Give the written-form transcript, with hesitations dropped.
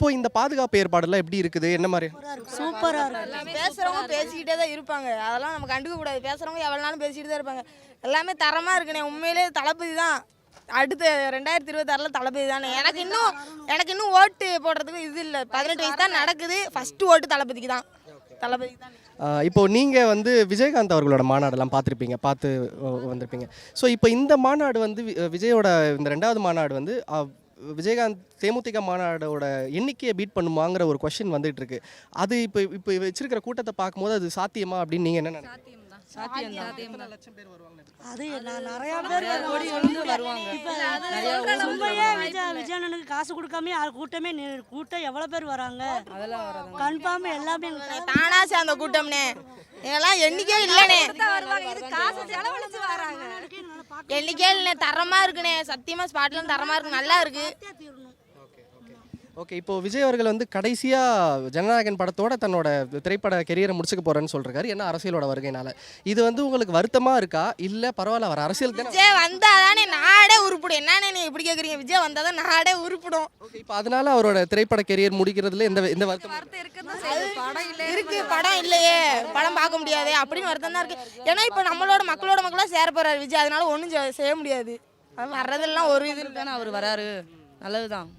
இப்போ இந்த பாதுகாப்பு ஏற்பாடுலாம் எப்படி இருக்குது? என்ன மாரி? சூப்பரா இருக்கு. பேசுறவங்க பேசிக்கிட்டே தான் இருப்பாங்க, அதெல்லாம் நம்ம கண்டுக்க கூடாது. பேசுறவங்க எவ்வளவு நாளும் பேசிக்கிட்டு தான் இருப்பாங்க. எல்லாமே தரமா இருக்குண்ணே. உண்மையிலே தளபதி தான். அடுத்து 2026 தளபதி தானே. எனக்கு இன்னும் ஓட்டு போடுறதுக்கு இது இல்லை. 18 வயசு தான் நடக்குது. ஃபர்ஸ்ட் ஓட்டு தளபதிக்கு தான். தளபதி தான். இப்போ நீங்கள் வந்து விஜயகாந்த் அவர்களோட மாநாடெல்லாம் பார்த்து வந்திருப்பீங்க. ஸோ இப்போ இந்த மாநாடு வந்து விஜயோட இந்த 2வது மாநாடு வந்து விஜயகாந்த் தேமுதிக மாநாடோட எண்ணிக்கையை பீட் பண்ணுமாங்கிற ஒரு கொஸ்டின் வந்துட்டு இருக்கு. அது இப்போ வச்சிருக்கிற கூட்டத்தை பார்க்கும்போது அது சாத்தியமா அப்படின்னு நீங்கள் என்ன நினைக்கிறீங்க? அது நிறைய பேர் வருவாங்க. உண்மையே விஜயனுக்கு காசு கொடுக்காம கூட்டம் எவ்வளவு பேர் வராங்க? கன்ஃபார்ம் எல்லாமே தானா சேர்ந்த கூட்டம்னே. இதெல்லாம் எண்ணிக்கே இல்லைண்ணே. எண்ணிக்கே இல்லைண்ணே. தரமா இருக்குண்ணே. சத்தியமா ஸ்பாட்லாம் தரமா இருக்கு. நல்லா இருக்கு. ஓகே, இப்போ விஜய் அவர்கள் வந்து கடைசியாக ஜனநாயகன் படத்தோட தன்னோட திரைப்பட கெரியரை முடிச்சுக்க போறேன்னு சொல்றாரு. ஏன்னா அரசியலோட வருகைனால இது வந்து உங்களுக்கு வருத்தமா இருக்கா? இல்லை பரவாயில்ல, அவர் அரசியல் தானே. விஜய் வந்தாதானே நாடே உருப்பிடும். என்னன்னு நீ இப்படி கேட்குறீங்க? விஜய் வந்தாதான் நாடே உருப்பிடும். ஓகே, இப்போ அதனால அவரோட திரைப்பட கெரியர் முடிக்கிறதுல எந்த வருத்தம் இருக்கு? படம் இல்லையே, படம் பார்க்க முடியாது அப்படின்னு வருத்தம் தான் இருக்கு. ஏன்னா இப்போ மக்களோட மக்களா சேர போறாரு விஜய். அதனால ஒன்றும் செய்ய முடியாது. வர்றதெல்லாம் ஒரு இது தானே அவர் வராரு. நல்லதுதான்.